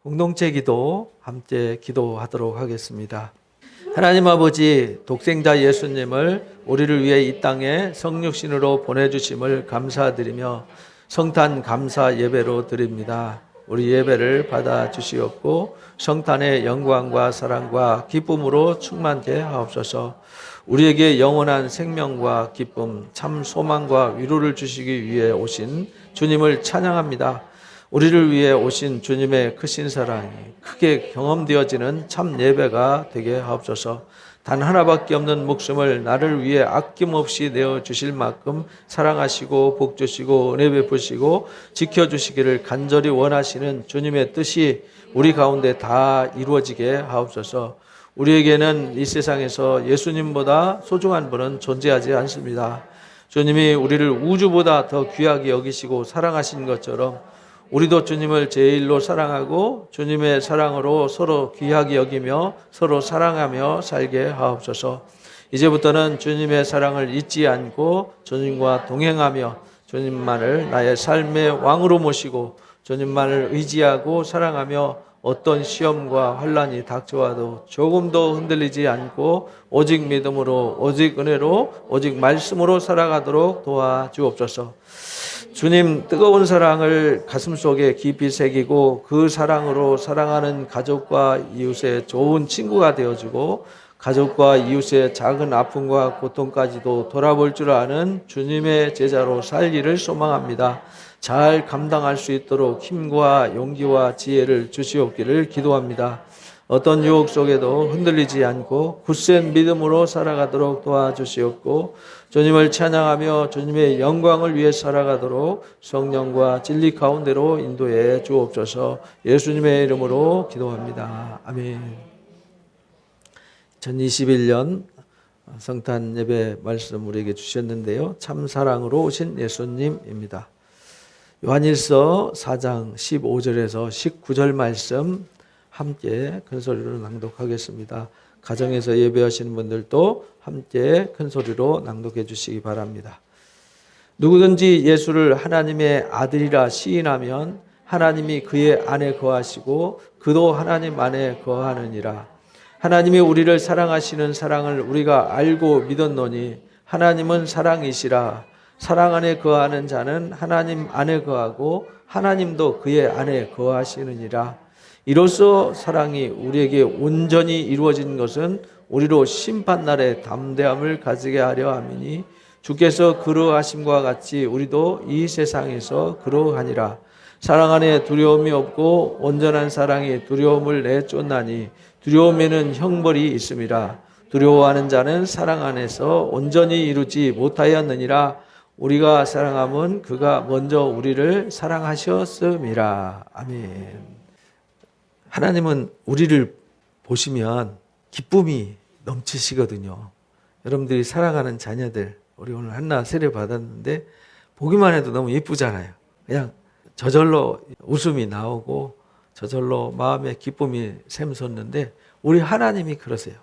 공동체 기도 함께 기도하도록 하겠습니다. 하나님 아버지, 독생자 예수님을 우리를 위해 이 땅에 성육신으로 보내주심을 감사드리며 성탄 감사 예배로 드립니다. 우리 예배를 받아주시옵고 성탄의 영광과 사랑과 기쁨으로 충만케 하옵소서. 우리에게 영원한 생명과 기쁨, 참 소망과 위로를 주시기 위해 오신 주님을 찬양합니다. 우리를 위해 오신 주님의 크신 사랑이 크게 경험되어지는 참 예배가 되게 하옵소서. 단 하나밖에 없는 목숨을 나를 위해 아낌없이 내어주실 만큼 사랑하시고 복 주시고 은혜 베푸시고 지켜주시기를 간절히 원하시는 주님의 뜻이 우리 가운데 다 이루어지게 하옵소서. 우리에게는 이 세상에서 예수님보다 소중한 분은 존재하지 않습니다. 주님이 우리를 우주보다 더 귀하게 여기시고 사랑하신 것처럼 우리도 주님을 제일로 사랑하고 주님의 사랑으로 서로 귀하게 여기며 서로 사랑하며 살게 하옵소서. 이제부터는 주님의 사랑을 잊지 않고 주님과 동행하며 주님만을 나의 삶의 왕으로 모시고 주님만을 의지하고 사랑하며 어떤 시험과 환난이 닥쳐와도 조금도 흔들리지 않고 오직 믿음으로 오직 은혜로 오직 말씀으로 살아가도록 도와주옵소서. 주님 뜨거운 사랑을 가슴속에 깊이 새기고 그 사랑으로 사랑하는 가족과 이웃의 좋은 친구가 되어주고 가족과 이웃의 작은 아픔과 고통까지도 돌아볼 줄 아는 주님의 제자로 살기를 소망합니다. 잘 감당할 수 있도록 힘과 용기와 지혜를 주시옵기를 기도합니다. 어떤 유혹 속에도 흔들리지 않고 굳센 믿음으로 살아가도록 도와주시옵고 주님을 찬양하며 주님의 영광을 위해 살아가도록 성령과 진리 가운데로 인도해 주옵소서. 예수님의 이름으로 기도합니다. 아멘. 2021년 성탄 예배 말씀 우리에게 주셨는데요. 참 사랑으로 오신 예수님입니다. 요한일서 4장 15절에서 19절 말씀 함께 큰 소리로 낭독하겠습니다. 가정에서 예배하시는 분들도 함께 큰 소리로 낭독해 주시기 바랍니다. 누구든지 예수를 하나님의 아들이라 시인하면 하나님이 그의 안에 거하시고 그도 하나님 안에 거하느니라. 하나님이 우리를 사랑하시는 사랑을 우리가 알고 믿었노니 하나님은 사랑이시라. 사랑 안에 거하는 자는 하나님 안에 거하고 하나님도 그의 안에 거하시느니라. 이로써 사랑이 우리에게 온전히 이루어진 것은 우리로 심판날에 담대함을 가지게 하려 함이니 주께서 그러하심과 같이 우리도 이 세상에서 그러하니라. 사랑 안에 두려움이 없고 온전한 사랑이 두려움을 내쫓나니 두려움에는 형벌이 있음이라. 두려워하는 자는 사랑 안에서 온전히 이루지 못하였느니라. 우리가 사랑함은 그가 먼저 우리를 사랑하셨음이라. 아멘. 하나님은 우리를 보시면 기쁨이 넘치시거든요. 여러분들이 사랑하는 자녀들, 우리 오늘 한나 세례 받았는데 보기만 해도 너무 예쁘잖아요. 그냥 저절로 웃음이 나오고 저절로 마음에 기쁨이 샘솟는데 우리 하나님이 그러세요.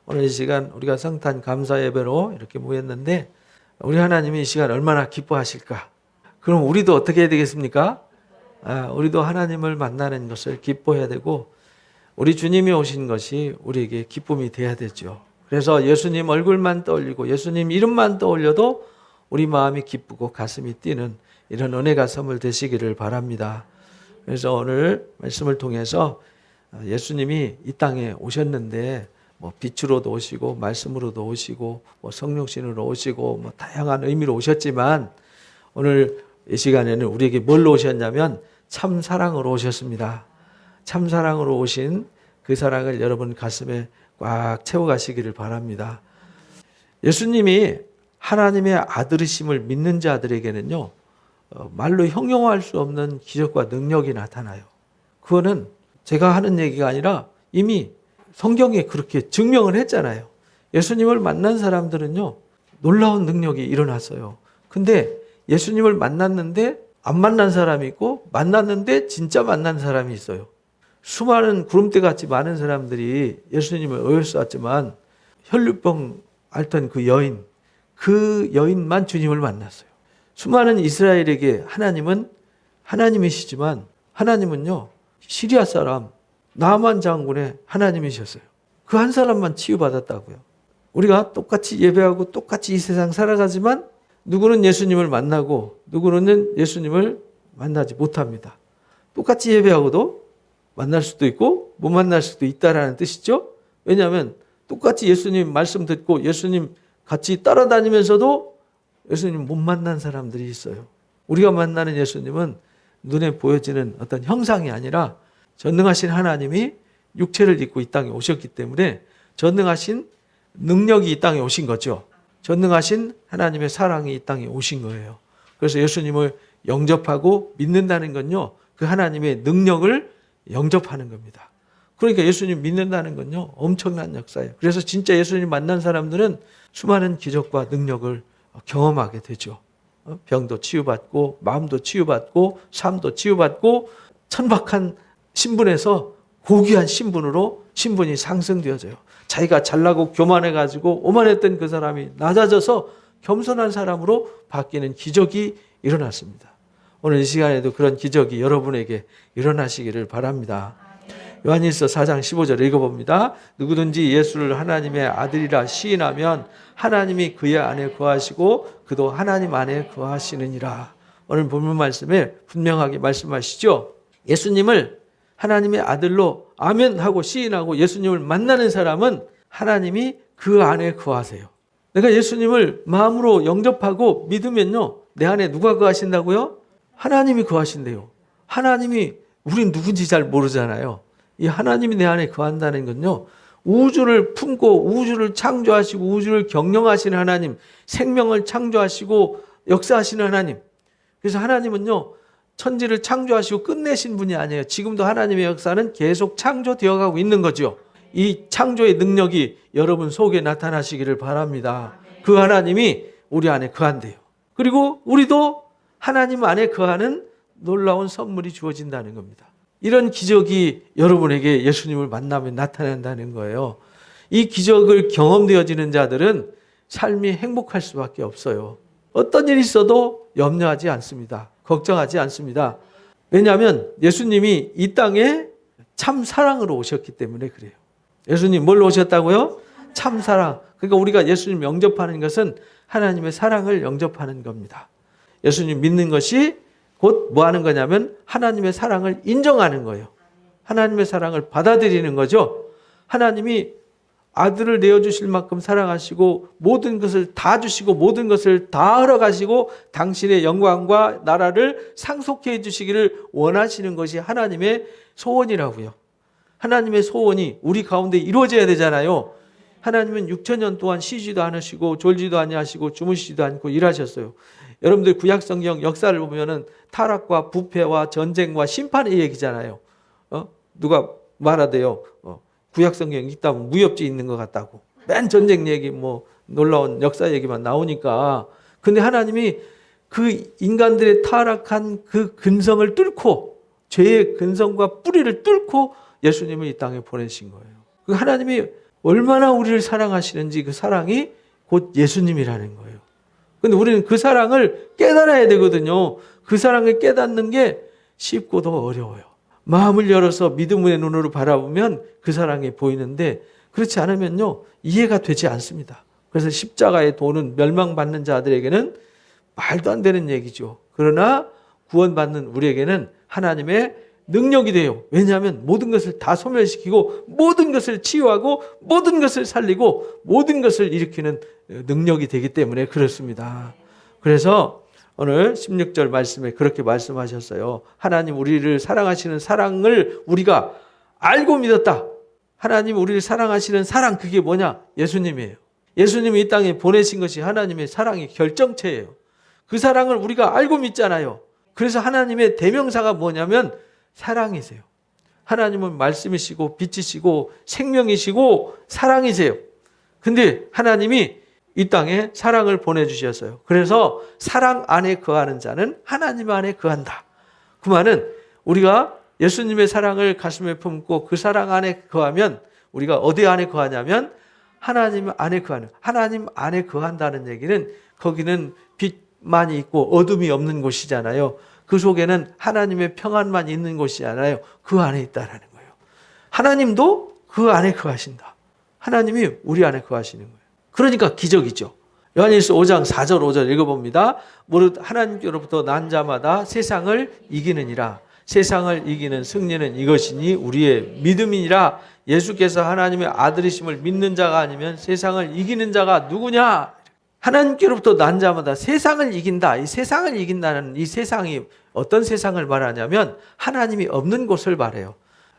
오늘 이 시간 우리가 성탄 감사 예배로 이렇게 모였는데 우리 하나님이 이 시간 얼마나 기뻐하실까? 그럼 우리도 어떻게 해야 되겠습니까? 우리도 하나님을 만나는 것을 기뻐해야 되고 우리 주님이 오신 것이 우리에게 기쁨이 돼야 되죠. 그래서 예수님 얼굴만 떠올리고 예수님 이름만 떠올려도 우리 마음이 기쁘고 가슴이 뛰는 이런 은혜가 선물되시기를 바랍니다. 그래서 오늘 말씀을 통해서 예수님이 이 땅에 오셨는데 빛으로도 오시고 말씀으로도 오시고 성령신으로 오시고 다양한 의미로 오셨지만 오늘 이 시간에는 우리에게 뭘로 오셨냐면 참 사랑으로 오셨습니다. 참 사랑으로 오신 그 사랑을 여러분 가슴에 꽉 채워가시기를 바랍니다. 예수님이 하나님의 아들이심을 믿는 자들에게는요, 말로 형용할 수 없는 기적과 능력이 나타나요. 그거는 제가 하는 얘기가 아니라 이미 성경에 그렇게 증명을 했잖아요. 예수님을 만난 사람들은요, 놀라운 능력이 일어났어요. 근데 예수님을 만났는데 안 만난 사람이 있고 만났는데 진짜 만난 사람이 있어요. 수많은 구름대같이 많은 사람들이 예수님을 의뢰왔지만 혈류병 앓던 그 여인만 주님을 만났어요. 수많은 이스라엘에게 하나님은 하나님이시지만 하나님은요, 시리아 사람 나만 장군의 하나님이셨어요. 그 한 사람만 치유받았다고요. 우리가 똑같이 예배하고 똑같이 이 세상 살아가지만 누구는 예수님을 만나고 누구는 예수님을 만나지 못합니다. 똑같이 예배하고도 만날 수도 있고 못 만날 수도 있다라는 뜻이죠. 왜냐하면 똑같이 예수님 말씀 듣고 예수님 같이 따라다니면서도 예수님 못 만난 사람들이 있어요. 우리가 만나는 예수님은 눈에 보여지는 어떤 형상이 아니라 전능하신 하나님이 육체를 입고 이 땅에 오셨기 때문에 전능하신 능력이 이 땅에 오신 거죠. 전능하신 하나님의 사랑이 이 땅에 오신 거예요. 그래서 예수님을 영접하고 믿는다는 건요, 그 하나님의 능력을 영접하는 겁니다. 그러니까 예수님 믿는다는 건요, 엄청난 역사예요. 그래서 진짜 예수님 만난 사람들은 수많은 기적과 능력을 경험하게 되죠. 병도 치유받고 마음도 치유받고 삶도 치유받고 천박한 신분에서 고귀한 신분으로 신분이 상승되어져요. 자기가 잘나고 교만해가지고 오만했던 그 사람이 낮아져서 겸손한 사람으로 바뀌는 기적이 일어났습니다. 오늘 이 시간에도 그런 기적이 여러분에게 일어나시기를 바랍니다. 요한일서 4장 15절 읽어봅니다. 누구든지 예수를 하나님의 아들이라 시인하면 하나님이 그의 안에 거하시고 그도 하나님 안에 거하시느니라. 오늘 본문 말씀에 분명하게 말씀하시죠. 예수님을 하나님의 아들로 아멘 하고 시인하고 예수님을 만나는 사람은 하나님이 그 안에 거하세요. 내가 예수님을 마음으로 영접하고 믿으면요, 내 안에 누가 거하신다고요? 하나님이 거하신대요. 하나님이 우린 누군지 잘 모르잖아요. 이 하나님이 내 안에 거한다는 건요, 우주를 품고 우주를 창조하시고 우주를 경영하시는 하나님, 생명을 창조하시고 역사하시는 하나님. 그래서 하나님은요, 천지를 창조하시고 끝내신 분이 아니에요. 지금도 하나님의 역사는 계속 창조되어 가고 있는 거죠. 이 창조의 능력이 여러분 속에 나타나시기를 바랍니다. 그 하나님이 우리 안에 거한대요. 그리고 우리도 하나님 안에 거하는 놀라운 선물이 주어진다는 겁니다. 이런 기적이 여러분에게 예수님을 만나면 나타난다는 거예요. 이 기적을 경험되어지는 자들은 삶이 행복할 수밖에 없어요. 어떤 일이 있어도 염려하지 않습니다. 걱정하지 않습니다. 왜냐하면 예수님이 이 땅에 참 사랑으로 오셨기 때문에 그래요. 예수님 뭘로 오셨다고요? 참 사랑. 그러니까 우리가 예수님 영접하는 것은 하나님의 사랑을 영접하는 겁니다. 예수님 믿는 것이 곧 뭐 하는 거냐면 하나님의 사랑을 인정하는 거예요. 하나님의 사랑을 받아들이는 거죠. 하나님이 아들을 내어주실 만큼 사랑하시고 모든 것을 다 주시고 모든 것을 다 허락하시고 당신의 영광과 나라를 상속해 주시기를 원하시는 것이 하나님의 소원이라고요. 하나님의 소원이 우리 가운데 이루어져야 되잖아요. 하나님은 6,000년 동안 쉬지도 않으시고 졸지도 아니하시고 주무시지도 않고 일하셨어요. 여러분들 구약성경 역사를 보면은 타락과 부패와 전쟁과 심판의 얘기잖아요. 누가 말하대요. 구약성경 읽다 보면 무협지 있는 것 같다고. 맨 전쟁 얘기 뭐 놀라운 역사 얘기만 나오니까. 근데 하나님이 그 인간들의 타락한 그 근성을 뚫고 죄의 근성과 뿌리를 뚫고 예수님을 이 땅에 보내신 거예요. 그 하나님이 얼마나 우리를 사랑하시는지 그 사랑이 곧 예수님이라는 거예요. 근데 우리는 그 사랑을 깨달아야 되거든요. 그 사랑을 깨닫는 게 쉽고도 어려워요. 마음을 열어서 믿음의 눈으로 바라보면 그 사랑이 보이는데 그렇지 않으면요, 이해가 되지 않습니다. 그래서 십자가의 도는 멸망받는 자들에게는 말도 안 되는 얘기죠. 그러나 구원받는 우리에게는 하나님의 능력이 돼요. 왜냐하면 모든 것을 다 소멸시키고 모든 것을 치유하고 모든 것을 살리고 모든 것을 일으키는 능력이 되기 때문에 그렇습니다. 그래서 오늘 16절 말씀에 그렇게 말씀하셨어요. 하나님 우리를 사랑하시는 사랑을 우리가 알고 믿었다. 하나님 우리를 사랑하시는 사랑, 그게 뭐냐? 예수님이에요. 예수님이 이 땅에 보내신 것이 하나님의 사랑의 결정체예요. 그 사랑을 우리가 알고 믿잖아요. 그래서 하나님의 대명사가 뭐냐면 사랑이세요. 하나님은 말씀이시고 빛이시고 생명이시고 사랑이세요. 근데 하나님이 이 땅에 사랑을 보내주셨어요. 그래서 사랑 안에 거하는 자는 하나님 안에 거한다. 그 말은 우리가 예수님의 사랑을 가슴에 품고 그 사랑 안에 거하면 우리가 어디 안에 거하냐면 하나님 안에 거하는, 하나님 안에 거한다는 얘기는 거기는 빛만이 있고 어둠이 없는 곳이잖아요. 그 속에는 하나님의 평안만 있는 곳이 아니라요, 그 안에 있다라는 거예요. 하나님도 그 안에 거하신다. 하나님이 우리 안에 거하시는 거예요. 그러니까 기적이죠. 요한일서 5장 4절 5절 읽어봅니다. 무릇 하나님께로부터 난 자마다 세상을 이기느니라. 세상을 이기는 승리는 이것이니 우리의 믿음이니라. 예수께서 하나님의 아들이심을 믿는 자가 아니면 세상을 이기는 자가 누구냐? 하나님께로부터 난 자마다 세상을 이긴다. 이 세상을 이긴다는 이 세상이 어떤 세상을 말하냐면 하나님이 없는 곳을 말해요.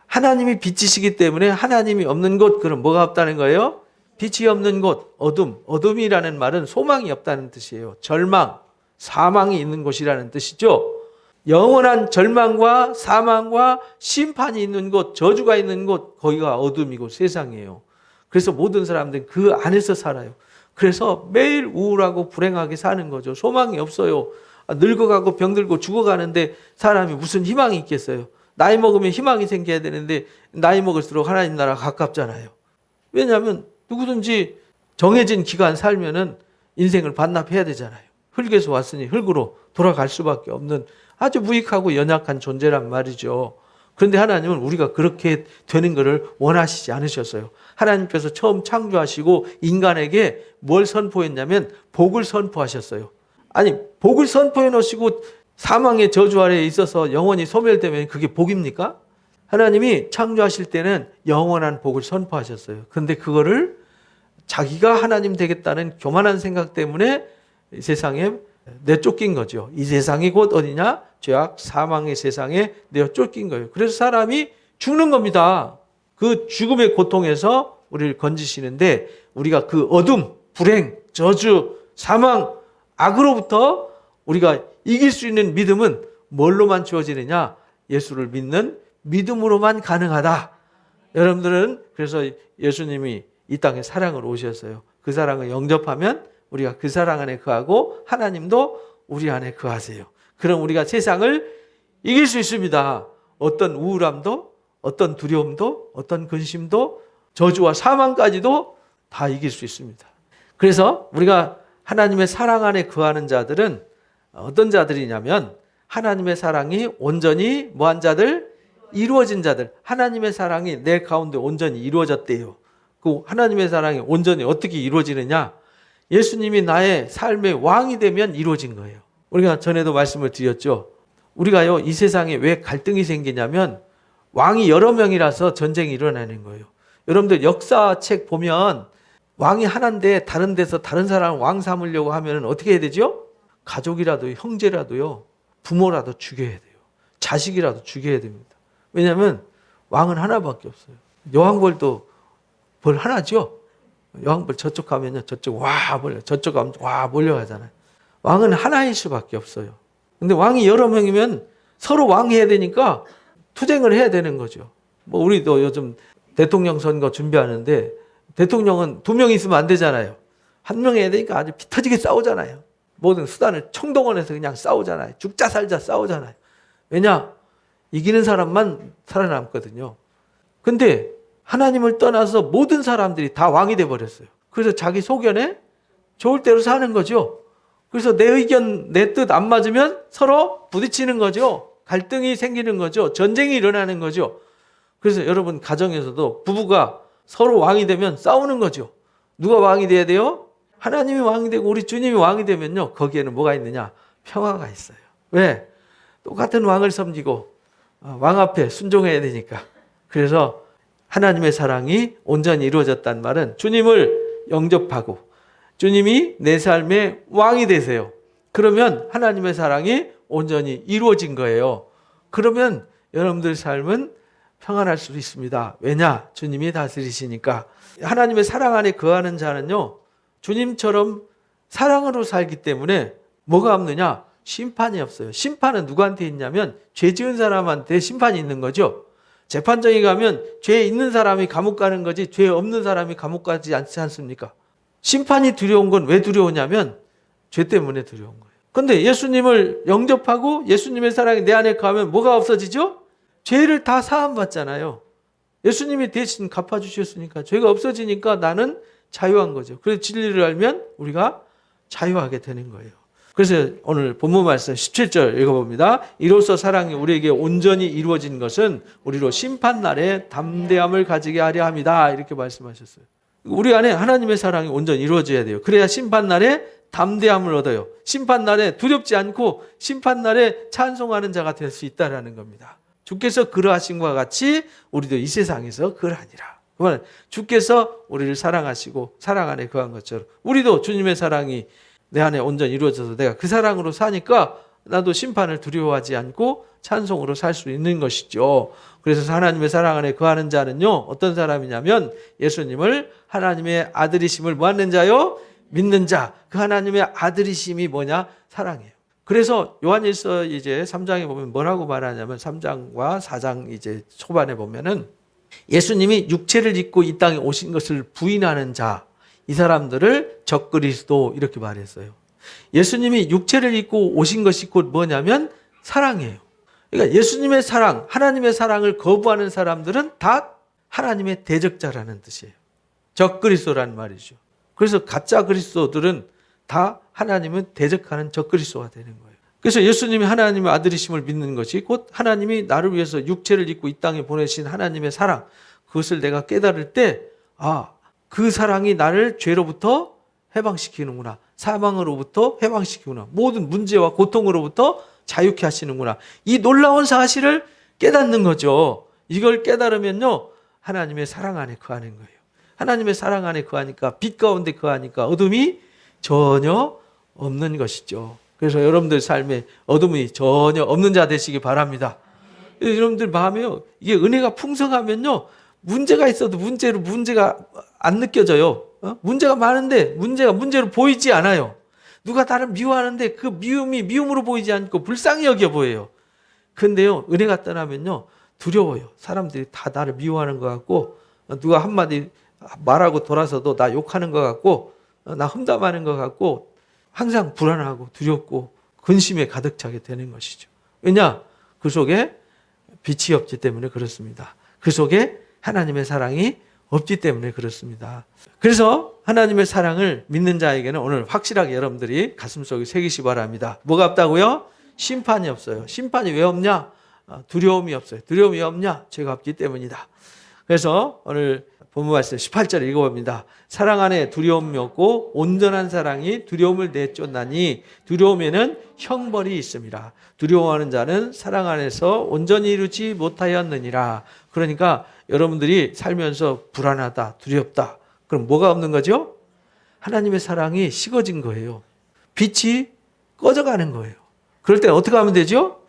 하나님이 빛이시기 때문에 하나님이 없는 곳, 그럼 뭐가 없다는 거예요? 빛이 없는 곳, 어둠. 어둠이라는 말은 소망이 없다는 뜻이에요. 절망, 사망이 있는 곳이라는 뜻이죠. 영원한 절망과 사망과 심판이 있는 곳, 저주가 있는 곳, 거기가 어둠이고 세상이에요. 그래서 모든 사람들은 그 안에서 살아요. 그래서 매일 우울하고 불행하게 사는 거죠. 소망이 없어요. 늙어가고 병들고 죽어가는데 사람이 무슨 희망이 있겠어요. 나이 먹으면 희망이 생겨야 되는데 나이 먹을수록 하나님 나라 가깝잖아요. 왜냐하면 누구든지 정해진 기간 살면은 인생을 반납해야 되잖아요. 흙에서 왔으니 흙으로 돌아갈 수밖에 없는 아주 무익하고 연약한 존재란 말이죠. 그런데 하나님은 우리가 그렇게 되는 것을 원하시지 않으셨어요. 하나님께서 처음 창조하시고 인간에게 뭘 선포했냐면 복을 선포하셨어요. 아니, 복을 선포해 놓으시고 사망의 저주 아래에 있어서 영원히 소멸되면 그게 복입니까? 하나님이 창조하실 때는 영원한 복을 선포하셨어요. 그런데 그거를 자기가 하나님 되겠다는 교만한 생각 때문에 이 세상에 내쫓긴 거죠. 이 세상이 곧 어디냐? 죄악, 사망의 세상에 내어 쫓긴 거예요. 그래서 사람이 죽는 겁니다. 그 죽음의 고통에서 우리를 건지시는데 우리가 그 어둠, 불행, 저주, 사망, 악으로부터 우리가 이길 수 있는 믿음은 뭘로만 주어지느냐? 예수를 믿는 믿음으로만 가능하다. 여러분들은 그래서 예수님이 이 땅에 사랑으로 오셨어요. 그 사랑을 영접하면 우리가 그 사랑 안에 거하고 하나님도 우리 안에 거하세요. 그럼 우리가 세상을 이길 수 있습니다. 어떤 우울함도, 어떤 두려움도, 어떤 근심도, 저주와 사망까지도 다 이길 수 있습니다. 그래서 우리가 하나님의 사랑 안에 거하는 자들은 어떤 자들이냐면 하나님의 사랑이 온전히 뭐한 자들? 이루어진 자들. 하나님의 사랑이 내 가운데 온전히 이루어졌대요. 그 하나님의 사랑이 온전히 어떻게 이루어지느냐? 예수님이 나의 삶의 왕이 되면 이루어진 거예요. 우리가 전에도 말씀을 드렸죠. 우리가요, 이 세상에 왜 갈등이 생기냐면 왕이 여러 명이라서 전쟁이 일어나는 거예요. 여러분들 역사책 보면 왕이 하나인데 다른 데서 다른 사람을 왕 삼으려고 하면 어떻게 해야 되죠? 가족이라도 형제라도요, 부모라도 죽여야 돼요. 자식이라도 죽여야 됩니다. 왜냐하면 왕은 하나밖에 없어요. 여왕벌도 벌 하나죠. 여왕벌 저쪽 가면요, 저쪽 와 몰려, 저쪽 가면 와 몰려가잖아요. 왕은 하나일 수밖에 없어요. 근데 왕이 여러 명이면 서로 왕해야 되니까 투쟁을 해야 되는 거죠. 뭐 우리도 요즘 대통령 선거 준비하는데 대통령은 2명 있으면 안 되잖아요. 1명 해야 되니까 아주 피 터지게 싸우잖아요. 모든 수단을 총동원해서 그냥 싸우잖아요. 죽자 살자 싸우잖아요. 왜냐? 이기는 사람만 살아남거든요. 근데 하나님을 떠나서 모든 사람들이 다 왕이 돼버렸어요. 그래서 자기 소견에 좋을 대로 사는 거죠. 그래서 내 의견, 내 뜻 안 맞으면 서로 부딪히는 거죠. 갈등이 생기는 거죠. 전쟁이 일어나는 거죠. 그래서 여러분 가정에서도 부부가 서로 왕이 되면 싸우는 거죠. 누가 왕이 돼야 돼요? 하나님이 왕이 되고 우리 주님이 왕이 되면요, 거기에는 뭐가 있느냐? 평화가 있어요. 왜? 똑같은 왕을 섬기고 왕 앞에 순종해야 되니까. 그래서 하나님의 사랑이 온전히 이루어졌단 말은 주님을 영접하고 주님이 내 삶의 왕이 되세요. 그러면 하나님의 사랑이 온전히 이루어진 거예요. 그러면 여러분들 삶은 평안할 수 있습니다. 왜냐? 주님이 다스리시니까. 하나님의 사랑 안에 거하는 자는요, 주님처럼 사랑으로 살기 때문에 뭐가 없느냐? 심판이 없어요. 심판은 누구한테 있냐면 죄 지은 사람한테 심판이 있는 거죠. 재판정에 가면 죄 있는 사람이 감옥 가는 거지 죄 없는 사람이 감옥 가지 않지 않습니까? 심판이 두려운 건 왜 두려우냐면 죄 때문에 두려운 거예요. 그런데 예수님을 영접하고 예수님의 사랑이 내 안에 가면 뭐가 없어지죠? 죄를 다 사함받잖아요. 예수님이 대신 갚아주셨으니까 죄가 없어지니까 나는 자유한 거죠. 그래서 진리를 알면 우리가 자유하게 되는 거예요. 그래서 오늘 본문 말씀 17절 읽어봅니다. 이로써 사랑이 우리에게 온전히 이루어진 것은 우리로 심판날에 담대함을 가지게 하려 합니다. 이렇게 말씀하셨어요. 우리 안에 하나님의 사랑이 온전히 이루어져야 돼요. 그래야 심판날에 담대함을 얻어요. 심판날에 두렵지 않고 심판날에 찬송하는 자가 될 수 있다는 겁니다. 주께서 그러하신 것과 같이 우리도 이 세상에서 그러하니라. 주께서 우리를 사랑하시고 사랑 안에 거한 것처럼 우리도 주님의 사랑이 내 안에 온전히 이루어져서 내가 그 사랑으로 사니까 나도 심판을 두려워하지 않고 찬송으로 살 수 있는 것이죠. 그래서 하나님의 사랑 안에 거하는 자는요, 어떤 사람이냐면 예수님을 하나님의 아들이심을 뭐하는 자요? 믿는 자. 그 하나님의 아들이심이 뭐냐? 사랑이에요. 그래서 요한일서 이제 3장에 보면 뭐라고 말하냐면 3장과 4장 이제 초반에 보면은 예수님이 육체를 입고 이 땅에 오신 것을 부인하는 자, 이 사람들을 적그리스도 이렇게 말했어요. 예수님이 육체를 입고 오신 것이 곧 뭐냐면 사랑이에요. 그러니까 예수님의 사랑, 하나님의 사랑을 거부하는 사람들은 다 하나님의 대적자라는 뜻이에요. 적그리스도라는 말이죠. 그래서 가짜 그리스도들은 다 하나님은 대적하는 적그리스도가 되는 거예요. 그래서 예수님이 하나님의 아들이심을 믿는 것이 곧 하나님이 나를 위해서 육체를 입고 이 땅에 보내신 하나님의 사랑, 그것을 내가 깨달을 때 그 사랑이 나를 죄로부터 해방시키는구나. 사망으로부터 해방시키구나. 모든 문제와 고통으로부터 자유케 하시는구나. 이 놀라운 사실을 깨닫는 거죠. 이걸 깨달으면요, 하나님의 사랑 안에 거하는 거예요. 하나님의 사랑 안에 거하니까, 빛 가운데 거하니까 어둠이 전혀 없는 것이죠. 그래서 여러분들 삶에 어둠이 전혀 없는 자 되시기 바랍니다. 여러분들 마음에요, 이게 은혜가 풍성하면요, 문제가 있어도 문제가 안 느껴져요. 문제가 많은데 문제가 문제로 보이지 않아요. 누가 나를 미워하는데 그 미움이 미움으로 보이지 않고 불쌍히 여겨 보여요. 근데요, 은혜가 떠나면요, 두려워요. 사람들이 다 나를 미워하는 것 같고, 누가 한마디 말하고 돌아서도 나 욕하는 것 같고, 나 험담하는 것 같고, 항상 불안하고 두렵고 근심에 가득 차게 되는 것이죠. 왜냐? 그 속에 빛이 없기 때문에 그렇습니다. 그 속에 하나님의 사랑이 없기 때문에 그렇습니다. 그래서 하나님의 사랑을 믿는 자에게는 오늘 확실하게 여러분들이 가슴속에 새기시 바랍니다. 뭐가 없다고요? 심판이 없어요. 심판이 왜 없냐? 두려움이 없어요. 두려움이 왜 없냐? 죄가 없기 때문이다. 그래서 오늘 본문 말씀 18절 읽어봅니다. 사랑 안에 두려움이 없고 온전한 사랑이 두려움을 내쫓나니 두려움에는 형벌이 있습니다. 두려워하는 자는 사랑 안에서 온전히 이루지 못하였느니라. 그러니까 여러분들이 살면서 불안하다, 두렵다. 그럼 뭐가 없는 거죠? 하나님의 사랑이 식어진 거예요. 빛이 꺼져가는 거예요. 그럴 때는 어떻게 하면 되죠?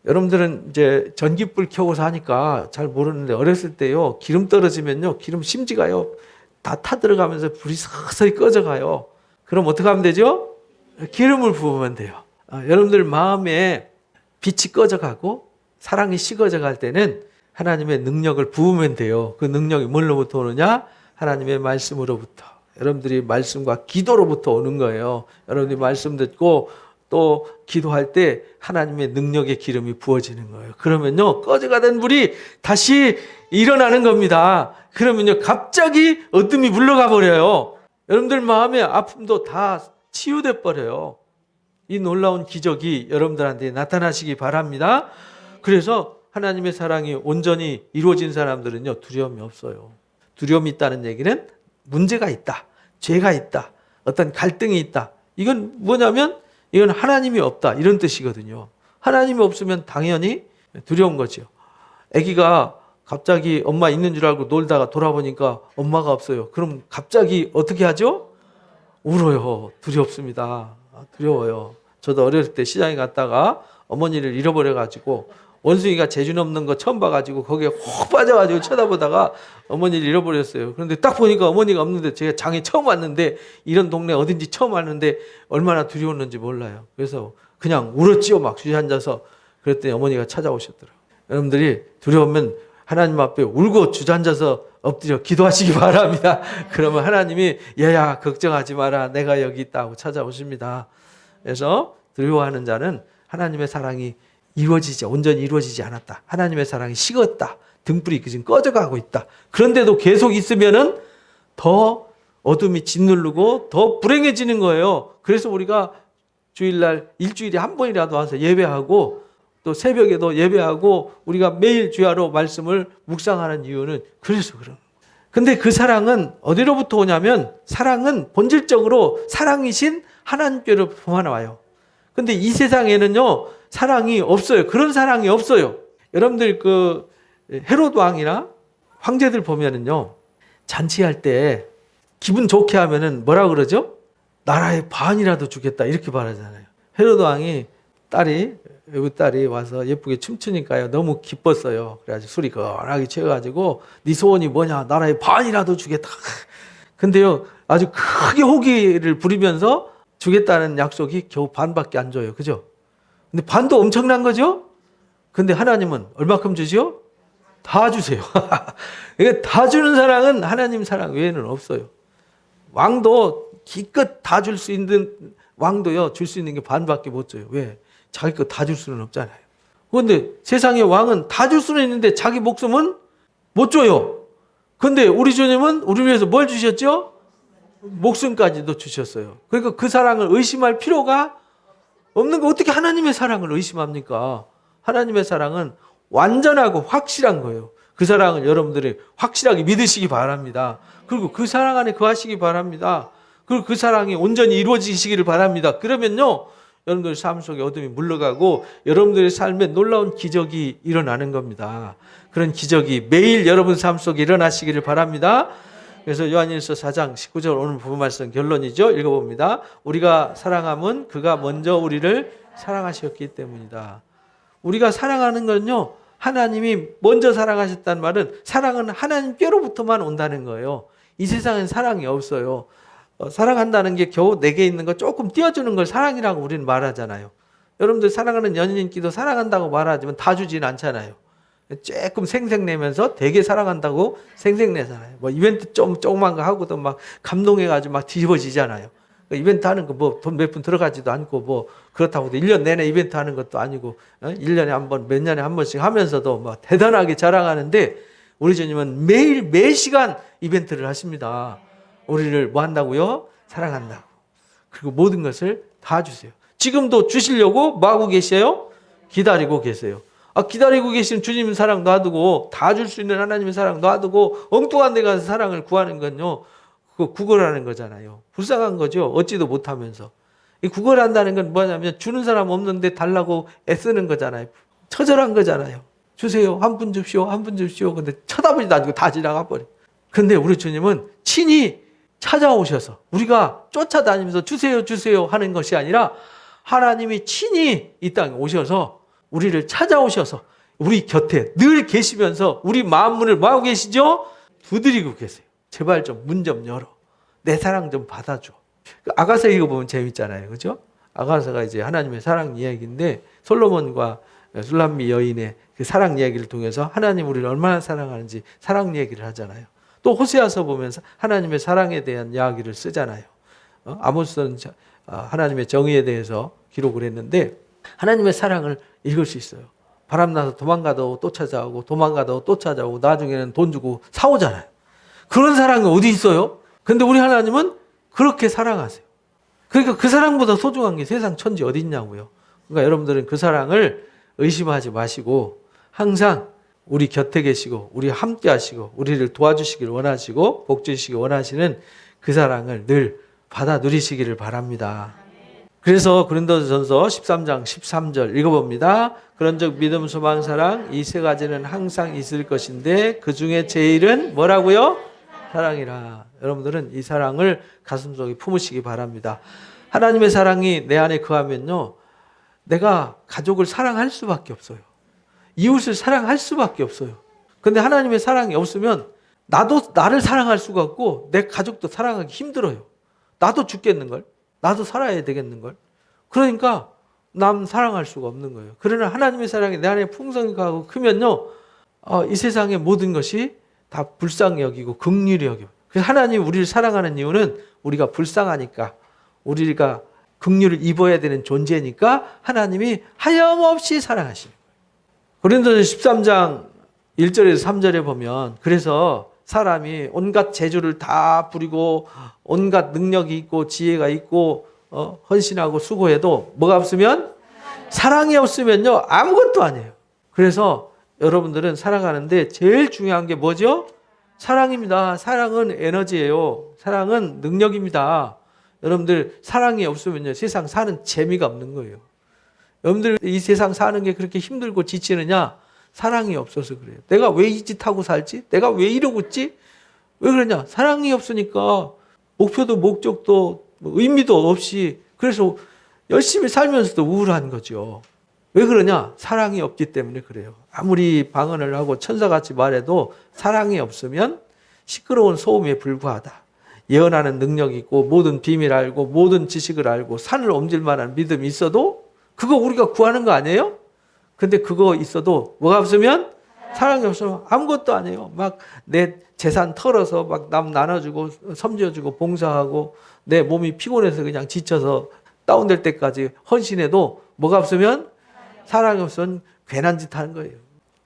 여러분들은 이제 전기불 켜고 사니까 잘 모르는데 어렸을 때요, 기름 떨어지면요, 기름 심지가요, 다 타들어가면서 불이 서서히 꺼져가요. 그럼 어떻게 하면 되죠? 기름을 부으면 돼요. 여러분들 마음에 빛이 꺼져가고 사랑이 식어져 갈 때는 하나님의 능력을 부으면 돼요. 그 능력이 뭘로부터 오느냐? 하나님의 말씀으로부터. 여러분들이 말씀과 기도로부터 오는 거예요. 여러분들이 말씀 듣고 또 기도할 때 하나님의 능력의 기름이 부어지는 거예요. 그러면요, 꺼져가던 불이 다시 일어나는 겁니다. 그러면요, 갑자기 어둠이 물러가 버려요. 여러분들 마음의 아픔도 다 치유돼 버려요. 이 놀라운 기적이 여러분들한테 나타나시기 바랍니다. 그래서 하나님의 사랑이 온전히 이루어진 사람들은요, 두려움이 없어요. 두려움이 있다는 얘기는 문제가 있다, 죄가 있다, 어떤 갈등이 있다. 이건 뭐냐면 이건 하나님이 없다, 이런 뜻이거든요. 하나님이 없으면 당연히 두려운 거죠. 아기가 갑자기 엄마 있는 줄 알고 놀다가 돌아보니까 엄마가 없어요. 그럼 갑자기 어떻게 하죠? 울어요. 두렵습니다. 두려워요. 저도 어렸을 때 시장에 갔다가 어머니를 잃어버려가지고 원숭이가 재주 없는 거 처음 봐가지고 거기에 혹 빠져가지고 쳐다보다가 어머니를 잃어버렸어요. 그런데 딱 보니까 어머니가 없는데 제가 장에 처음 왔는데 이런 동네 어딘지 처음 왔는데 얼마나 두려웠는지 몰라요. 그래서 그냥 울었지요. 막 주저앉아서. 그랬더니 어머니가 찾아오셨더라고요. 여러분들이 두려우면 하나님 앞에 울고 주저앉아서 엎드려 기도하시기 바랍니다. 그러면 하나님이 얘야 걱정하지 마라, 내가 여기 있다고 찾아오십니다. 그래서 두려워하는 자는 하나님의 사랑이 온전히 이루어지지 않았다. 하나님의 사랑이 식었다. 등불이 지금 꺼져가고 있다. 그런데도 계속 있으면은 더 어둠이 짓누르고 더 불행해지는 거예요. 그래서 우리가 주일날 일주일에 한 번이라도 와서 예배하고 또 새벽에도 예배하고 우리가 매일 주야로 말씀을 묵상하는 이유는 그래서 그런 거예요. 근데 그 사랑은 어디로부터 오냐면 사랑은 본질적으로 사랑이신 하나님께로부터 나와요. 근데 이 세상에는요 사랑이 없어요. 그런 사랑이 없어요. 여러분들 그 헤로드 왕이나 황제들 보면은요 잔치할 때 기분 좋게 하면은 뭐라 그러죠? 나라의 반이라도 주겠다 이렇게 말하잖아요. 헤로드 왕이 외국 딸이 와서 예쁘게 춤추니까요 너무 기뻤어요. 그래가지고 술이 거하게 취해가지고 네 소원이 뭐냐? 나라의 반이라도 주겠다. 근데요 아주 크게 호기를 부리면서 주겠다는 약속이 겨우 반밖에 안 줘요. 그죠? 근데 반도 엄청난 거죠? 근데 하나님은 얼마큼 주죠? 다 주세요. 그러니까 다 주는 사랑은 하나님 사랑 외에는 없어요. 왕도 기껏 다 줄 수 있는 왕도요 줄 수 있는 게 반밖에 못 줘요. 왜? 자기 거 다 줄 수는 없잖아요. 그런데 세상의 왕은 다 줄 수는 있는데 자기 목숨은 못 줘요. 근데 우리 주님은 우리 위해서 뭘 주셨죠? 목숨까지도 주셨어요. 그러니까 그 사랑을 의심할 필요가 없는 거. 어떻게 하나님의 사랑을 의심합니까? 하나님의 사랑은 완전하고 확실한 거예요. 그 사랑을 여러분들이 확실하게 믿으시기 바랍니다. 그리고 그 사랑 안에 거하시기 바랍니다. 그리고 그 사랑이 온전히 이루어지시기를 바랍니다. 그러면요 여러분들 삶 속에 어둠이 물러가고 여러분들의 삶에 놀라운 기적이 일어나는 겁니다. 그런 기적이 매일 여러분 삶 속에 일어나시기를 바랍니다. 그래서 요한일서 4장 19절 오늘 부분 말씀 결론이죠. 읽어봅니다. 우리가 사랑함은 그가 먼저 우리를 사랑하셨기 때문이다. 우리가 사랑하는 건요 하나님이 먼저 사랑하셨다는 말은 사랑은 하나님께로부터만 온다는 거예요. 이 세상엔 사랑이 없어요. 사랑한다는 게 겨우 내게 있는 거 조금 띄워주는 걸 사랑이라고 우리는 말하잖아요. 여러분들 사랑하는 연인끼도 사랑한다고 말하지만 다 주지는 않잖아요. 조금 생색내면서 되게 사랑한다고 생색내잖아요. 뭐 이벤트 조그만 거 하고도 막 감동해가지고 막 뒤집어지잖아요. 이벤트 하는 거 뭐 돈 몇 푼 들어가지도 않고 뭐 그렇다고 1년 내내 이벤트 하는 것도 아니고 1년에 한 번, 몇 년에 한 번씩 하면서도 막 대단하게 자랑하는데 우리 주님은 매일 매 시간 이벤트를 하십니다. 우리를 뭐 한다고요? 사랑한다고. 그리고 모든 것을 다 주세요. 지금도 주시려고 뭐 하고 계세요? 기다리고 계세요. 기다리고 계신 주님 사랑 놔두고 다 줄 수 있는 하나님의 사랑 놔두고 엉뚱한 데 가서 사랑을 구하는 건요. 그거 구걸하는 거잖아요. 불쌍한 거죠. 얻지도 못하면서. 이 구걸한다는 건 뭐냐면 주는 사람 없는데 달라고 애쓰는 거잖아요. 처절한 거잖아요. 주세요. 한 푼 줍시오. 한 푼 줍시오. 근데 쳐다보지도 않고 다 지나가 버려. 근데 우리 주님은 친히 찾아오셔서 우리가 쫓아다니면서 주세요 주세요 하는 것이 아니라 하나님이 친히 이 땅에 오셔서 우리를 찾아오셔서 우리 곁에 늘 계시면서 우리 마음문을 뭐하고 계시죠? 두드리고 계세요. 제발 좀 문 좀 열어. 내 사랑 좀 받아줘. 아가서 읽어보면 재밌잖아요. 그죠? 아가서가 이제 하나님의 사랑 이야기인데 솔로몬과 술람미 여인의 그 사랑 이야기를 통해서 하나님 우리를 얼마나 사랑하는지 사랑 이야기를 하잖아요. 또 호세아서 보면 하나님의 사랑에 대한 이야기를 쓰잖아요. 아모스는 하나님의 정의에 대해서 기록을 했는데 하나님의 사랑을 읽을 수 있어요. 바람나서 도망가도 또 찾아오고 도망가도 또 찾아오고 나중에는 돈 주고 사오잖아요. 그런 사랑이 어디 있어요? 근데 우리 하나님은 그렇게 사랑하세요. 그러니까 그 사랑보다 소중한 게 세상 천지 어디 있냐고요. 그러니까 여러분들은 그 사랑을 의심하지 마시고 항상 우리 곁에 계시고 우리 함께 하시고 우리를 도와주시기를 원하시고 복 주시기 원하시는 그 사랑을 늘 받아 누리시기를 바랍니다. 그래서 고린도전서 13장 13절 읽어봅니다. 그런즉 믿음, 소망, 사랑 이 세 가지는 항상 있을 것인데 그 중에 제일은 뭐라고요? 사랑이라. 여러분들은 이 사랑을 가슴속에 품으시기 바랍니다. 하나님의 사랑이 내 안에 거하면요 내가 가족을 사랑할 수밖에 없어요. 이웃을 사랑할 수밖에 없어요. 근데 하나님의 사랑이 없으면 나도 나를 사랑할 수가 없고 내 가족도 사랑하기 힘들어요. 나도 죽겠는걸. 나도 살아야 되겠는걸. 그러니까 남 사랑할 수가 없는 거예요. 그러나 하나님의 사랑이 내 안에 풍성히 가고 크면요 이 세상의 모든 것이 다 불쌍히 여기고 긍휼히 여기고. 그래서 하나님 우리를 사랑하는 이유는 우리가 불쌍하니까 우리가 긍휼을 입어야 되는 존재니까 하나님이 하염없이 사랑하시는 거예요. 고린도전 13장 1절에서 3절에 보면 그래서 사람이 온갖 재주를 다 부리고 온갖 능력이 있고 지혜가 있고 헌신하고 수고해도 뭐가 없으면? 사랑이 없으면요 아무것도 아니에요. 그래서 여러분들은 살아가는데 제일 중요한 게 뭐죠? 사랑입니다. 사랑은 에너지예요. 사랑은 능력입니다. 여러분들 사랑이 없으면요 세상 사는 재미가 없는 거예요. 여러분들 이 세상 사는 게 그렇게 힘들고 지치느냐? 사랑이 없어서 그래요. 내가 왜 이 짓 하고 살지? 내가 왜 이러고 있지? 왜 그러냐? 사랑이 없으니까 목표도 목적도 의미도 없이 그래서 열심히 살면서도 우울한 거죠. 왜 그러냐? 사랑이 없기 때문에 그래요. 아무리 방언을 하고 천사같이 말해도 사랑이 없으면 시끄러운 소음에 불과하다. 예언하는 능력이 있고 모든 비밀 알고 모든 지식을 알고 산을 옮길 만한 믿음이 있어도 그거 우리가 구하는 거 아니에요? 근데 그거 있어도 뭐가 없으면? 사랑이 없으면 아무것도 아니에요. 막 내 재산 털어서 막 남 나눠주고 섬겨주고 봉사하고 내 몸이 피곤해서 그냥 지쳐서 다운될 때까지 헌신해도 뭐가 없으면? 사랑이 없으면 괜한 짓 하는 거예요.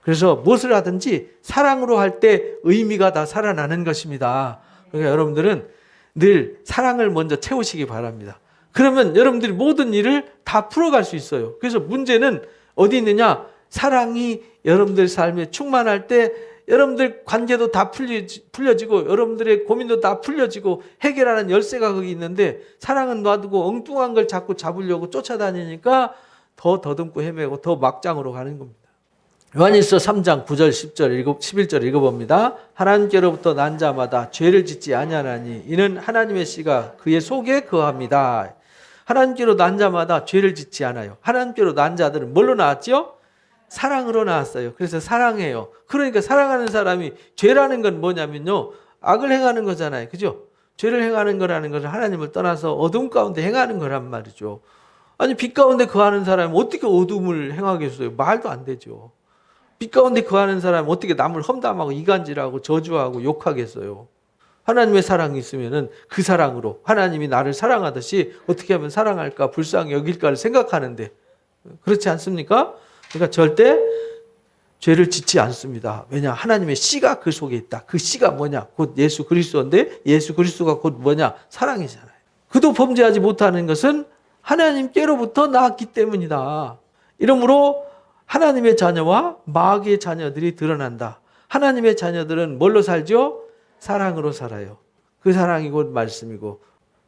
그래서 무엇을 하든지 사랑으로 할 때 의미가 다 살아나는 것입니다. 그러니까 여러분들은 늘 사랑을 먼저 채우시기 바랍니다. 그러면 여러분들이 모든 일을 다 풀어갈 수 있어요. 그래서 문제는 어디 있느냐? 사랑이 여러분들 삶에 충만할 때 여러분들 관계도 다 풀려지고 여러분들의 고민도 다 풀려지고 해결하는 열쇠가 거기 있는데 사랑은 놔두고 엉뚱한 걸 자꾸 잡으려고 쫓아다니니까 더 더듬고 헤매고 더 막장으로 가는 겁니다. 요한일서 3장 9절 10절 11절 읽어봅니다. 하나님께로부터 난 자마다 죄를 짓지 아니하나니 이는 하나님의 씨가 그의 속에 거합니다. 하나님께로 난 자마다 죄를 짓지 않아요. 하나님께로 난 자들은 뭘로 나왔죠? 사랑으로 나왔어요. 그래서 사랑해요. 그러니까 사랑하는 사람이 죄라는 건 뭐냐면요. 악을 행하는 거잖아요. 그죠? 죄를 행하는 거라는 것은 하나님을 떠나서 어둠 가운데 행하는 거란 말이죠. 아니 빛 가운데 거하는 사람이 어떻게 어둠을 행하겠어요? 말도 안 되죠. 빛 가운데 거하는 사람이 어떻게 남을 험담하고 이간질하고 저주하고 욕하겠어요? 하나님의 사랑이 있으면은 그 사랑으로 하나님이 나를 사랑하듯이 어떻게 하면 사랑할까 불쌍히 여길까를 생각하는데 그렇지 않습니까? 그러니까 절대 죄를 짓지 않습니다. 왜냐? 하나님의 씨가 그 속에 있다. 그 씨가 뭐냐? 곧 예수 그리스도인데 예수 그리스도가 곧 뭐냐? 사랑이잖아요. 그도 범죄하지 못하는 것은 하나님께로부터 나왔기 때문이다. 이러므로 하나님의 자녀와 마귀의 자녀들이 드러난다. 하나님의 자녀들은 뭘로 살죠? 사랑으로 살아요. 그 사랑이 곧 말씀이고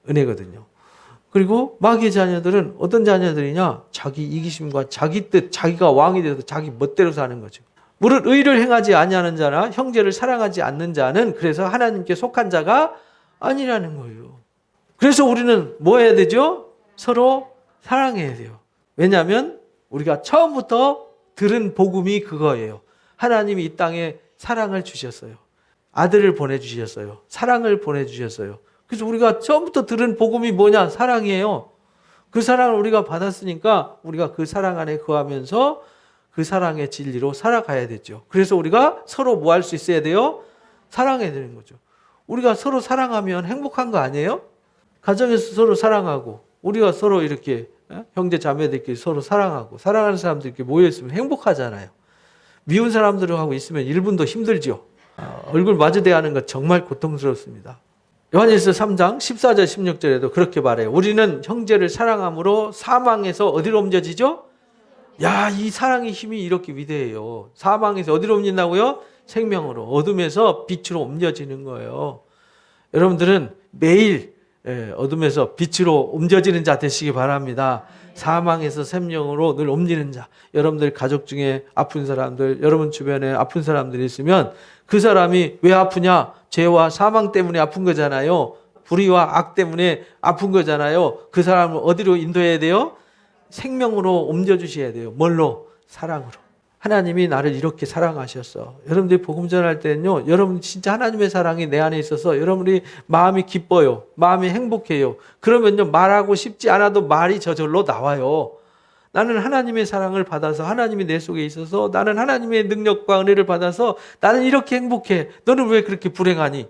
은혜거든요. 그리고 마귀의 자녀들은 어떤 자녀들이냐? 자기 이기심과 자기 뜻, 자기가 왕이 되어서 자기 멋대로 사는 거죠. 무릇 의를 행하지 아니하는 자나 형제를 사랑하지 않는 자는 그래서 하나님께 속한 자가 아니라는 거예요. 그래서 우리는 뭐 해야 되죠? 서로 사랑해야 돼요. 왜냐하면 우리가 처음부터 들은 복음이 그거예요. 하나님이 이 땅에 사랑을 주셨어요. 아들을 보내주셨어요. 사랑을 보내주셨어요. 그래서 우리가 처음부터 들은 복음이 뭐냐? 사랑이에요. 그 사랑을 우리가 받았으니까 우리가 그 사랑 안에 거하면서 그 사랑의 진리로 살아가야 되죠. 그래서 우리가 서로 뭐 할 수 있어야 돼요? 사랑해야 되는 거죠. 우리가 서로 사랑하면 행복한 거 아니에요? 가정에서 서로 사랑하고 우리가 서로 이렇게 형제 자매들끼리 서로 사랑하고 사랑하는 사람들 이렇게 모여있으면 행복하잖아요. 미운 사람들하고 있으면 1분도 힘들죠. 얼굴 마주대야 하는 것 정말 고통스럽습니다. 요한일서 3장 14절 16절에도 그렇게 말해요. 우리는 형제를 사랑함으로 사망에서 어디로 옮겨지죠? 야, 이 사랑의 힘이 이렇게 위대해요. 사망에서 어디로 옮긴다고요? 생명으로. 어둠에서 빛으로 옮겨지는 거예요. 여러분들은 매일 어둠에서 빛으로 옮겨지는 자 되시기 바랍니다. 사망에서 생명으로 늘 옮기는 자. 여러분들 가족 중에 아픈 사람들, 여러분 주변에 아픈 사람들이 있으면 그 사람이 왜 아프냐? 죄와 사망 때문에 아픈 거잖아요. 불의와 악 때문에 아픈 거잖아요. 그 사람을 어디로 인도해야 돼요? 생명으로 옮겨주셔야 돼요. 뭘로? 사랑으로. 하나님이 나를 이렇게 사랑하셨어. 여러분들이 복음 전할 때는요, 여러분 진짜 하나님의 사랑이 내 안에 있어서 여러분이 마음이 기뻐요. 마음이 행복해요. 그러면요, 말하고 싶지 않아도 말이 저절로 나와요. 나는 하나님의 사랑을 받아서 하나님이 내 속에 있어서 나는 하나님의 능력과 은혜를 받아서 나는 이렇게 행복해. 너는 왜 그렇게 불행하니?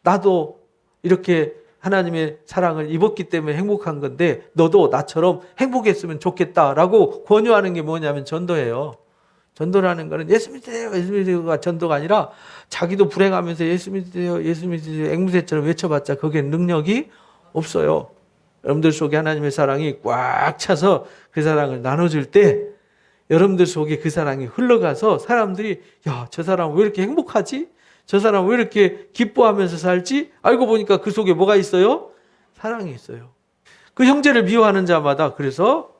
나도 이렇게 하나님의 사랑을 입었기 때문에 행복한 건데 너도 나처럼 행복했으면 좋겠다라고 권유하는 게 뭐냐면 전도예요. 전도라는 거는 예수 믿으세요, 예수 믿으세요가 전도가 아니라 자기도 불행하면서 예수 믿으세요, 예수 믿으세요 앵무새처럼 외쳐봤자 거기에 능력이 없어요. 여러분들 속에 하나님의 사랑이 꽉 차서 그 사랑을 나눠줄 때 여러분들 속에 그 사랑이 흘러가서 사람들이 야, 저 사람 왜 이렇게 행복하지? 저 사람 왜 이렇게 기뻐하면서 살지? 알고 보니까 그 속에 뭐가 있어요? 사랑이 있어요. 그 형제를 미워하는 자마다 그래서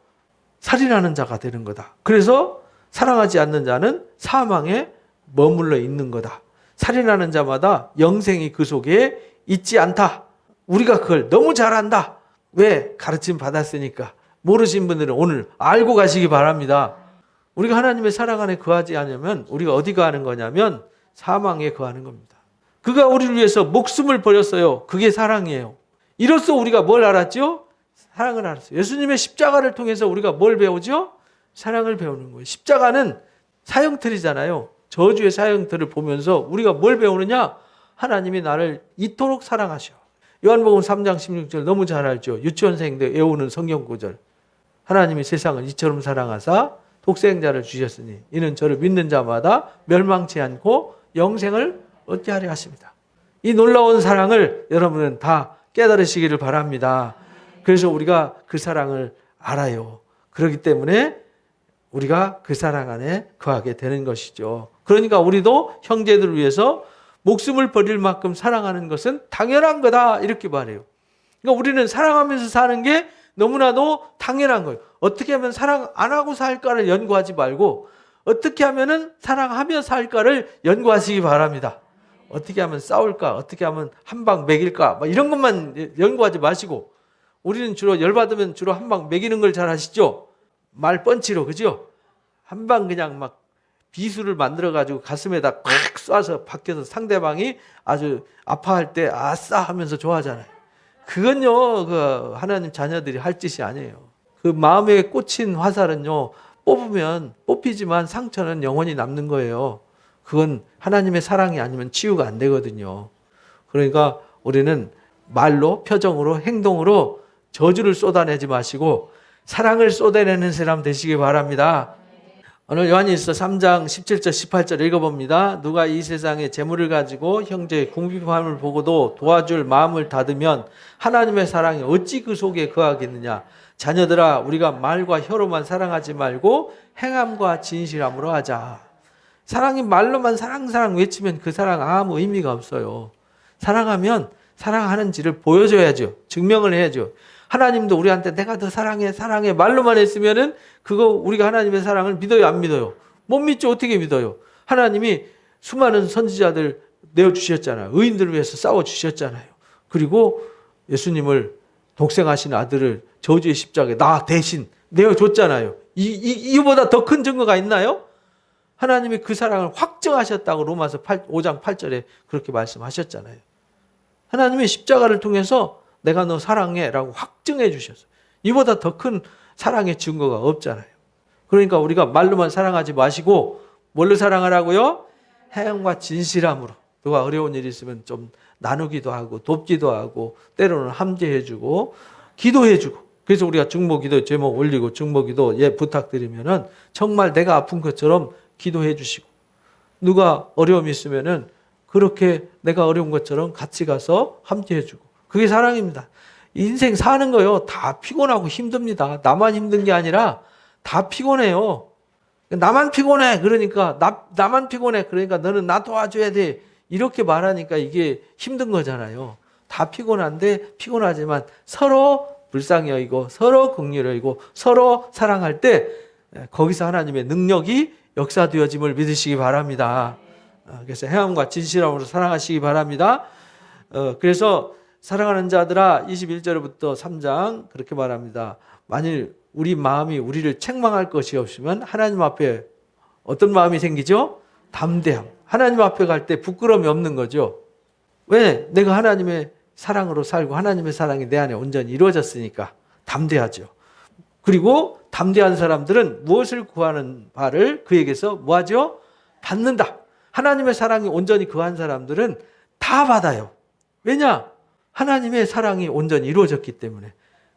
살인하는 자가 되는 거다. 그래서 사랑하지 않는 자는 사망에 머물러 있는 거다. 살인하는 자마다 영생이 그 속에 있지 않다. 우리가 그걸 너무 잘 안다. 왜? 가르침 받았으니까. 모르신 분들은 오늘 알고 가시기 바랍니다. 우리가 하나님의 사랑 안에 거하지 않으면 우리가 어디 거하는 거냐면 사망에 거하는 겁니다. 그가 우리를 위해서 목숨을 버렸어요. 그게 사랑이에요. 이로써 우리가 뭘 알았죠? 사랑을 알았어요. 예수님의 십자가를 통해서 우리가 뭘 배우죠? 사랑을 배우는 거예요. 십자가는 사형틀이잖아요. 저주의 사형틀을 보면서 우리가 뭘 배우느냐? 하나님이 나를 이토록 사랑하셔. 요한복음 3장 16절 너무 잘 알죠? 유치원생들 외우는 성경 구절. 하나님이 세상을 이처럼 사랑하사 독생자를 주셨으니 이는 저를 믿는 자마다 멸망치 않고 영생을 얻게 하려 하십니다. 이 놀라운 사랑을 여러분은 다 깨달으시기를 바랍니다. 그래서 우리가 그 사랑을 알아요. 그렇기 때문에 우리가 그 사랑 안에 거하게 되는 것이죠. 그러니까 우리도 형제들을 위해서 목숨을 버릴 만큼 사랑하는 것은 당연한 거다 이렇게 말해요. 그러니까 우리는 사랑하면서 사는 게 너무나도 당연한 거예요. 어떻게 하면 사랑 안 하고 살까를 연구하지 말고 어떻게 하면 사랑하며 살까를 연구하시기 바랍니다. 어떻게 하면 싸울까? 어떻게 하면 한 방 먹일까? 이런 것만 연구하지 마시고 우리는 주로 열받으면 주로 한 방 먹이는 걸 잘 하시죠? 말 펀치로, 그죠? 한 방 그냥 막 비수를 만들어가지고 가슴에다 콱 쏴서 밖에서 상대방이 아주 아파할 때 아싸 하면서 좋아하잖아요. 그건요, 그 하나님 자녀들이 할 짓이 아니에요. 그 마음에 꽂힌 화살은요, 뽑으면 뽑히지만 상처는 영원히 남는 거예요. 그건 하나님의 사랑이 아니면 치유가 안 되거든요. 그러니까 우리는 말로, 표정으로, 행동으로 저주를 쏟아내지 마시고 사랑을 쏟아내는 사람 되시기 바랍니다. 오늘 요한일서 3장 17절 18절 읽어봅니다. 누가 이 세상의 재물을 가지고 형제의 궁핍함을 보고도 도와줄 마음을 닫으면 하나님의 사랑이 어찌 그 속에 거하겠느냐. 자녀들아, 우리가 말과 혀로만 사랑하지 말고 행함과 진실함으로 하자. 사랑이 말로만 사랑 외치면 그 사랑 아무 의미가 없어요. 사랑하면 사랑하는지를 보여줘야죠. 증명을 해야죠. 하나님도 우리한테 내가 더 사랑해 말로만 했으면은 그거 우리가 하나님의 사랑을 믿어요, 안 믿어요? 못 믿죠. 어떻게 믿어요? 하나님이 수많은 선지자들 내어주셨잖아요. 의인들을 위해서 싸워주셨잖아요. 그리고 예수님을 독생하신 아들을 저주의 십자가에 나 대신 내어줬잖아요. 이보다 더 큰 증거가 있나요? 하나님이 그 사랑을 확증하셨다고 로마서 5장 8절에 그렇게 말씀하셨잖아요. 하나님이 십자가를 통해서 내가 너 사랑해 라고 확증해 주셨어요. 이보다 더 큰 사랑의 증거가 없잖아요. 그러니까 우리가 말로만 사랑하지 마시고 뭘로 사랑하라고요? 행함과 진실함으로. 누가 어려운 일이 있으면 좀 나누기도 하고 돕기도 하고 때로는 함께해 주고 기도해 주고. 그래서 우리가 중보기도 제목 올리고 중보기도 부탁드리면은 정말 내가 아픈 것처럼 기도해 주시고 누가 어려움이 있으면은 그렇게 내가 어려운 것처럼 같이 가서 함께해 주고. 그게 사랑입니다. 인생 사는 거요. 다 피곤하고 힘듭니다. 나만 힘든 게 아니라 다 피곤해요. 나만 피곤해. 그러니까 나만 피곤해. 그러니까 너는 나 도와줘야 돼. 이렇게 말하니까 이게 힘든 거잖아요. 다 피곤한데 피곤하지만 서로 불쌍히 여기고 서로 긍휼히 여기고 서로 사랑할 때 거기서 하나님의 능력이 역사되어짐을 믿으시기 바랍니다. 그래서 행함과 진실함으로 사랑하시기 바랍니다. 그래서 사랑하는 자들아 21절부터 3장 그렇게 말합니다. 만일 우리 마음이 우리를 책망할 것이 없으면 하나님 앞에 어떤 마음이 생기죠? 담대함. 하나님 앞에 갈 때 부끄러움이 없는 거죠. 왜? 내가 하나님의 사랑으로 살고 하나님의 사랑이 내 안에 온전히 이루어졌으니까 담대하죠. 그리고 담대한 사람들은 무엇을 구하는 바를 그에게서 뭐하죠? 받는다. 하나님의 사랑이 온전히 거한 사람들은 다 받아요. 왜냐? 하나님의 사랑이 온전히 이루어졌기 때문에.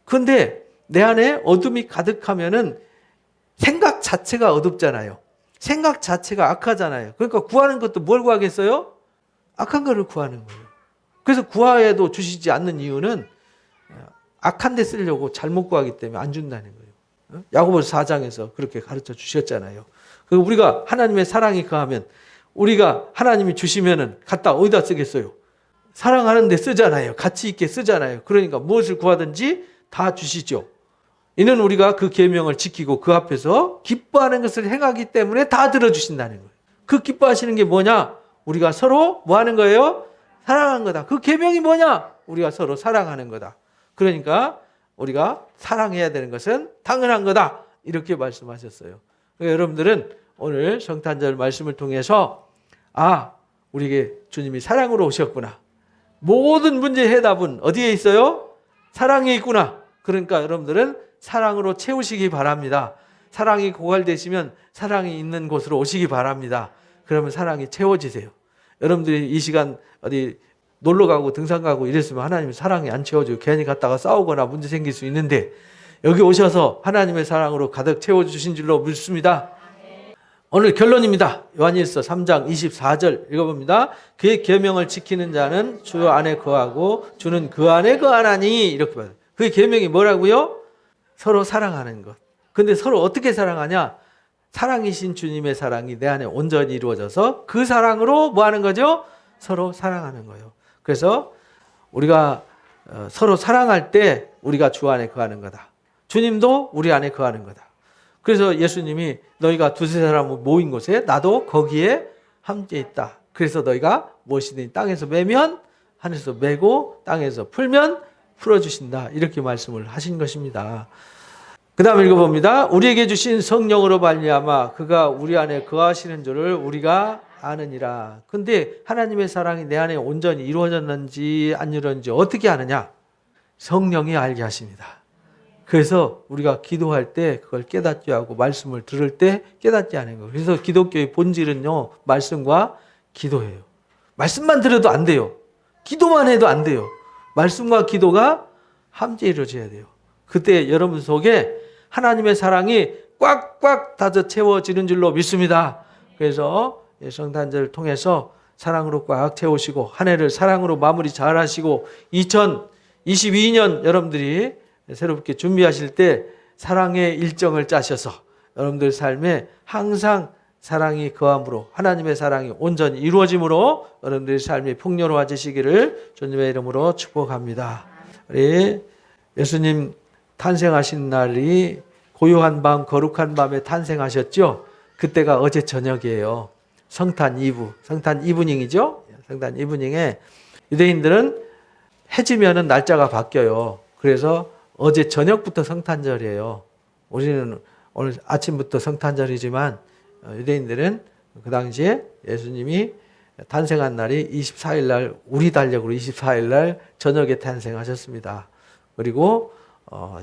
그런데 내 안에 어둠이 가득하면은 생각 자체가 어둡잖아요. 생각 자체가 악하잖아요. 그러니까 구하는 것도 뭘 구하겠어요? 악한 거를 구하는 거예요. 그래서 구하에도 주시지 않는 이유는 악한 데 쓰려고 잘못 구하기 때문에 안 준다는 거예요. 야고보서 4장에서 그렇게 가르쳐 주셨잖아요. 그리고 우리가 하나님의 사랑이 거하면 우리가 하나님이 주시면은 갖다 어디다 쓰겠어요? 사랑하는 데 쓰잖아요. 가치 있게 쓰잖아요. 그러니까 무엇을 구하든지 다 주시죠. 이는 우리가 그 계명을 지키고 그 앞에서 기뻐하는 것을 행하기 때문에 다 들어주신다는 거예요. 그 기뻐하시는 게 뭐냐? 우리가 서로 뭐 하는 거예요? 사랑하는 거다. 그 계명이 뭐냐? 우리가 서로 사랑하는 거다. 그러니까 우리가 사랑해야 되는 것은 당연한 거다. 이렇게 말씀하셨어요. 그러니까 여러분들은 오늘 성탄절 말씀을 통해서 우리에게 주님이 사랑으로 오셨구나. 모든 문제의 해답은 어디에 있어요? 사랑에 있구나. 그러니까 여러분들은 사랑으로 채우시기 바랍니다. 사랑이 고갈되시면 사랑이 있는 곳으로 오시기 바랍니다. 그러면 사랑이 채워지세요. 여러분들이 이 시간 어디 놀러 가고 등산 가고 이랬으면 하나님의 사랑이 안 채워지고 괜히 갔다가 싸우거나 문제 생길 수 있는데 여기 오셔서 하나님의 사랑으로 가득 채워주신 줄로 믿습니다. 오늘 결론입니다. 요한일서 3장 24절 읽어봅니다. 그의 계명을 지키는 자는 주 안에 거하고 주는 그 안에 거하나니 이렇게 봐요. 그의 계명이 뭐라고요? 서로 사랑하는 것. 근데 서로 어떻게 사랑하냐? 사랑이신 주님의 사랑이 내 안에 온전히 이루어져서 그 사랑으로 뭐 하는 거죠? 서로 사랑하는 거예요. 그래서 우리가 서로 사랑할 때 우리가 주 안에 거하는 거다. 주님도 우리 안에 거하는 거다. 그래서 예수님이 너희가 두세 사람 모인 곳에 나도 거기에 함께 있다. 그래서 너희가 무엇이든 땅에서 매면 하늘에서 매고 땅에서 풀면 풀어주신다. 이렇게 말씀을 하신 것입니다. 그 다음 읽어봅니다. 우리에게 주신 성령으로 말미암아 그가 우리 안에 거하시는 줄을 우리가 아느니라. 근데 하나님의 사랑이 내 안에 온전히 이루어졌는지 안 이루어졌는지 어떻게 아느냐? 성령이 알게 하십니다. 그래서 우리가 기도할 때 그걸 깨닫게 하고 말씀을 들을 때 깨닫게 하는 거예요. 그래서 기독교의 본질은요, 말씀과 기도예요. 말씀만 들어도 안 돼요. 기도만 해도 안 돼요. 말씀과 기도가 함께 이루어져야 돼요. 그때 여러분 속에 하나님의 사랑이 꽉꽉 다져 채워지는 줄로 믿습니다. 그래서 성탄절을 통해서 사랑으로 꽉 채우시고 한 해를 사랑으로 마무리 잘 하시고 2022년 여러분들이 새롭게 준비하실 때 사랑의 일정을 짜셔서 여러분들 삶에 항상 사랑이 거함으로 하나님의 사랑이 온전히 이루어짐으로 여러분들의 삶이 풍요로워지시기를 주님의 이름으로 축복합니다. 우리 예수님 탄생하신 날이 고요한 밤 거룩한 밤에 탄생하셨죠. 그때가 어제 저녁이에요. 성탄 이브, 성탄 이브닝이죠. 성탄 이브닝에 유대인들은 해지면은 날짜가 바뀌어요. 그래서 어제 저녁부터 성탄절이에요. 우리는 오늘 아침부터 성탄절이지만 유대인들은 그 당시에 예수님이 탄생한 날이 24일 날 우리 달력으로 24일 날 저녁에 탄생하셨습니다. 그리고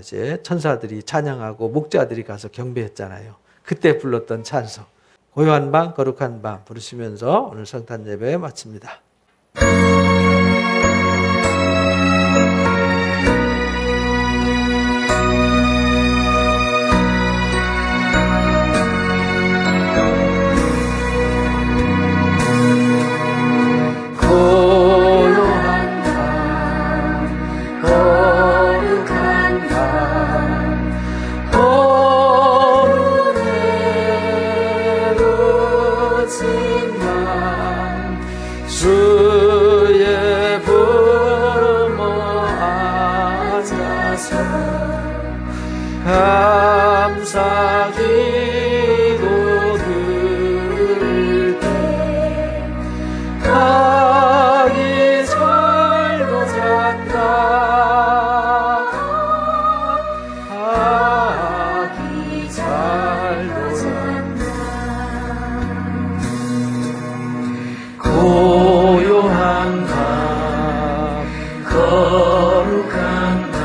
이제 천사들이 찬양하고 목자들이 가서 경배했잖아요. 그때 불렀던 찬송 고요한 밤 거룩한 밤 부르시면서 오늘 성탄 예배 마칩니다. 주의 부르모 앉아서 감사 기도 드릴 때 아기 잘도 잔다 아기 잘도 잔다 고요한 밤 거룩한 밤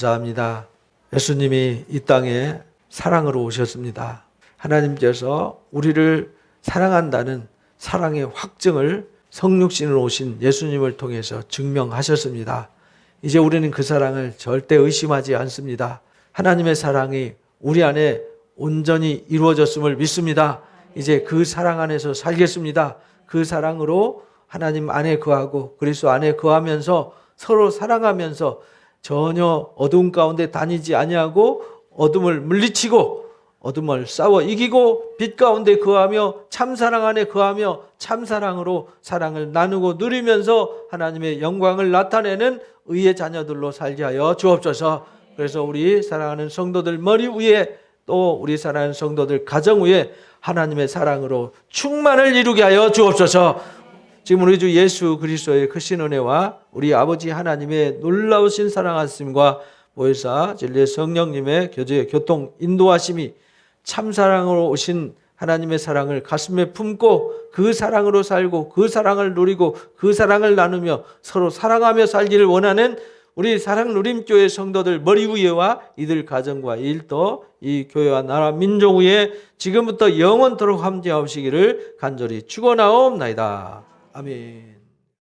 감사합니다. 예수님이 이 땅에 사랑으로 오셨습니다. 하나님께서 우리를 사랑한다는 사랑의 확증을 성육신으로 오신 예수님을 통해서 증명하셨습니다. 이제 우리는 그 사랑을 절대 의심하지 않습니다. 하나님의 사랑이 우리 안에 온전히 이루어졌음을 믿습니다. 이제 그 사랑 안에서 살겠습니다. 그 사랑으로 하나님 안에 거하고 그리스도 안에 거하면서 서로 사랑하면서 전혀 어두운 가운데 다니지 아니하고 어둠을 물리치고 어둠을 싸워 이기고 빛 가운데 거하며 참사랑 안에 거하며 참사랑으로 사랑을 나누고 누리면서 하나님의 영광을 나타내는 의의 자녀들로 살게 하여 주옵소서. 그래서 우리 사랑하는 성도들 머리 위에 또 우리 사랑하는 성도들 가정 위에 하나님의 사랑으로 충만을 이루게 하여 주옵소서. 지금 우리 주 예수 그리스도의 크신 은혜와 우리 아버지 하나님의 놀라우신 사랑하심과 보혜사 진리의 성령님의 교제의 교통 인도하심이 참사랑으로 오신 하나님의 사랑을 가슴에 품고 그 사랑으로 살고 그 사랑을 누리고 그 사랑을 나누며 서로 사랑하며 살기를 원하는 우리 사랑누림교회 성도들 머리 위에와 이들 가정과 일도 이 교회와 나라 민족 위에 지금부터 영원토록 함께하시기를 간절히 축원하옵나이다. 아멘.